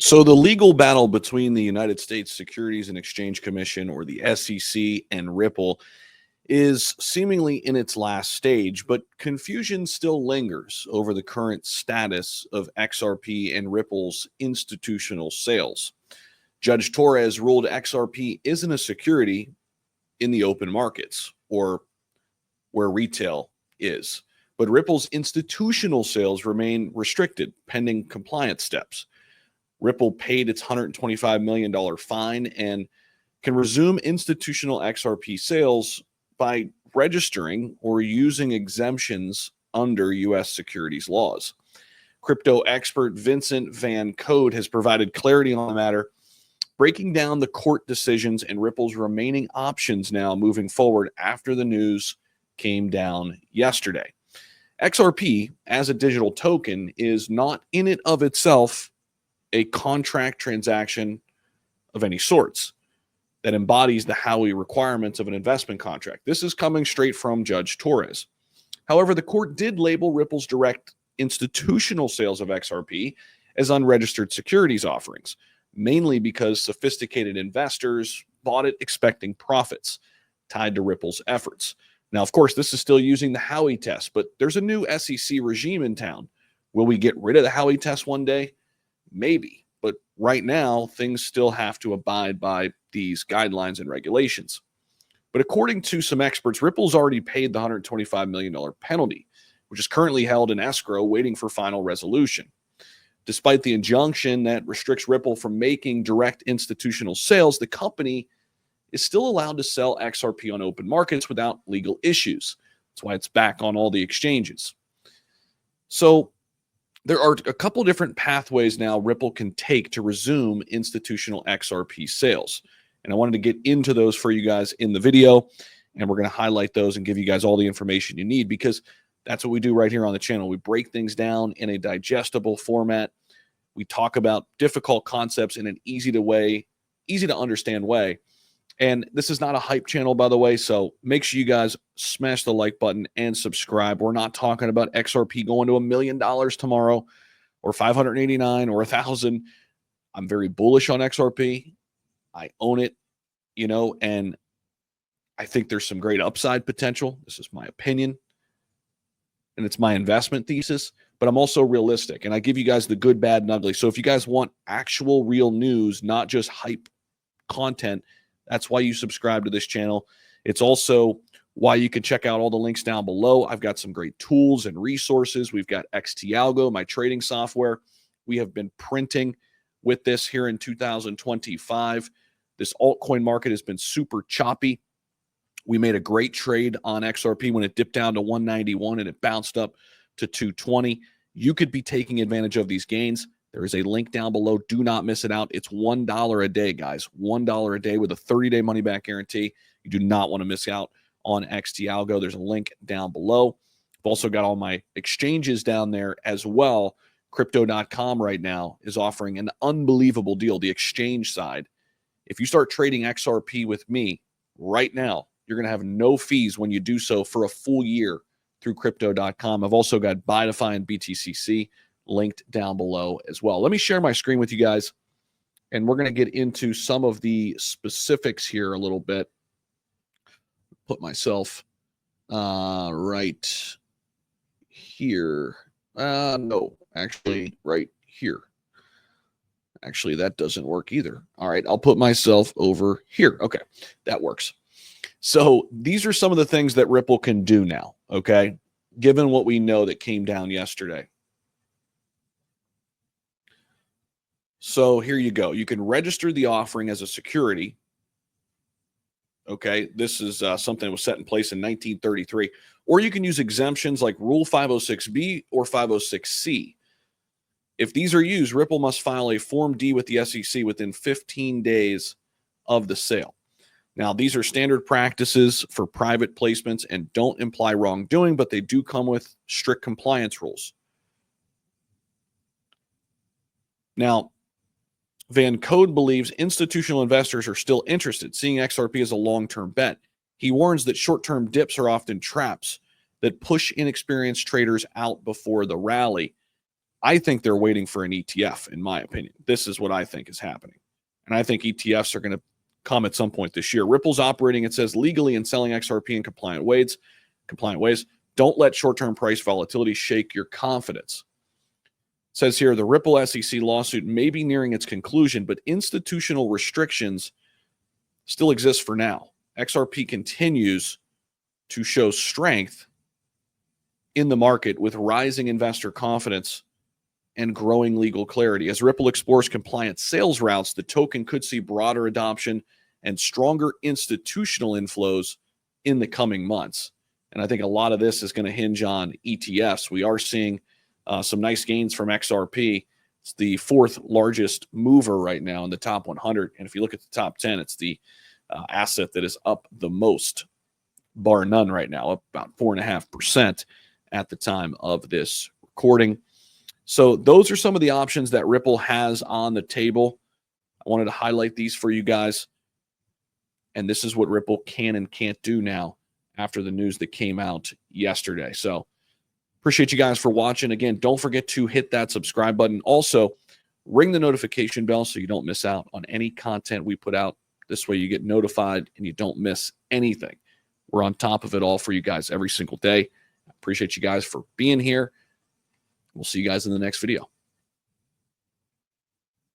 So the legal battle between the United States Securities and Exchange Commission, or the SEC, and Ripple is seemingly in its last stage, but confusion still lingers over the current status of XRP and Ripple's institutional sales. Judge Torres ruled XRP isn't a security in the open markets, or where retail is, but Ripple's institutional sales remain restricted pending compliance steps. Ripple paid its $125 million fine and can resume institutional XRP sales by registering or using exemptions under U.S. securities laws. Crypto expert Vincent Van Code has provided clarity on the matter, breaking down the court decisions and Ripple's remaining options now moving forward after the news came down yesterday. XRP, as a digital token, is not in and of itself a contract transaction of any sorts that embodies the Howey requirements of an investment contract. This is coming straight from Judge Torres. However, the court did label Ripple's direct institutional sales of XRP as unregistered securities offerings, mainly because sophisticated investors bought it expecting profits tied to Ripple's efforts. Now, of course, this is still using the Howey test, but there's a new SEC regime in town. Will we get rid of the Howey test one day? Maybe, but right now, things still have to abide by these guidelines and regulations. But according to some experts, Ripple's already paid the $125 million penalty, which is currently held in escrow waiting for final resolution. Despite the injunction that restricts Ripple from making direct institutional sales, the company is still allowed to sell XRP on open markets without legal issues. That's why it's back on all the exchanges. So there are a couple different pathways now Ripple can take to resume institutional XRP sales. And I wanted to get into those for you guys in the video. And we're going to highlight those and give you guys all the information you need, because that's what we do right here on the channel. We break things down in a digestible format. We talk about difficult concepts in an easy to understand way. And this is not a hype channel, by the way, so make sure you guys smash the like button and subscribe. We're not talking about XRP going to $1 million tomorrow, or 589 or 1,000. I'm very bullish on XRP. I own it, and I think there's some great upside potential. This is my opinion, and it's my investment thesis, but I'm also realistic, and I give you guys the good, bad, and ugly. So if you guys want actual real news, not just hype content, that's why you subscribe to this channel. It's also why you can check out all the links down below. I've got some great tools and resources. We've got XTAlgo, my trading software. We have been printing with this here in 2025. This altcoin market has been super choppy. We made a great trade on XRP when it dipped down to 191 and it bounced up to 220. You could be taking advantage of these gains. There is a link down below. Do not miss it out. It's $1 a day, guys. $1 a day with a 30-day money-back guarantee. You do not want to miss out on XTAlgo. There's a link down below. I've also got all my exchanges down there as well. Crypto.com right now is offering an unbelievable deal, the exchange side. If you start trading XRP with me right now, you're going to have no fees when you do so for a full year through Crypto.com. I've also got BITUNIX and BTCC linked down below as well. Let me share my screen with you guys, and we're going to get into some of the specifics here a little bit. Put myself right here. No, actually right here. Actually, that doesn't work either. All right, I'll put myself over here. Okay, that works. So these are some of the things that Ripple can do now, okay, given what we know that came down yesterday. So here you go. You can register the offering as a security. Okay, this is something that was set in place in 1933. Or you can use exemptions like Rule 506B or 506C. If these are used, Ripple must file a Form D with the SEC within 15 days of the sale. Now, these are standard practices for private placements and don't imply wrongdoing, but they do come with strict compliance rules. Now, Van Code believes institutional investors are still interested, seeing XRP as a long-term bet. He warns that short-term dips are often traps that push inexperienced traders out before the rally. I think they're waiting for an ETF, in my opinion. This is what I think is happening. And I think ETFs are going to come at some point this year. Ripple's operating, it says, legally and selling XRP in compliant ways. Don't let short-term price volatility shake your confidence. It says here, the Ripple SEC lawsuit may be nearing its conclusion, but institutional restrictions still exist for now. XRP continues to show strength in the market with rising investor confidence and growing legal clarity. As Ripple explores compliant sales routes, the token could see broader adoption and stronger institutional inflows in the coming months. And I think a lot of this is going to hinge on ETFs. We are seeing some nice gains from XRP. It's the fourth largest mover right now in the top 100. And if you look at the top 10, it's the asset that is up the most, bar none right now, up about 4.5% at the time of this recording. So those are some of the options that Ripple has on the table. I wanted to highlight these for you guys. And this is what Ripple can and can't do now after the news that came out yesterday. So appreciate you guys for watching. Again, don't forget to hit that subscribe button. Also, ring the notification bell so you don't miss out on any content we put out. This way you get notified and you don't miss anything. We're on top of it all for you guys every single day. I appreciate you guys for being here. We'll see you guys in the next video.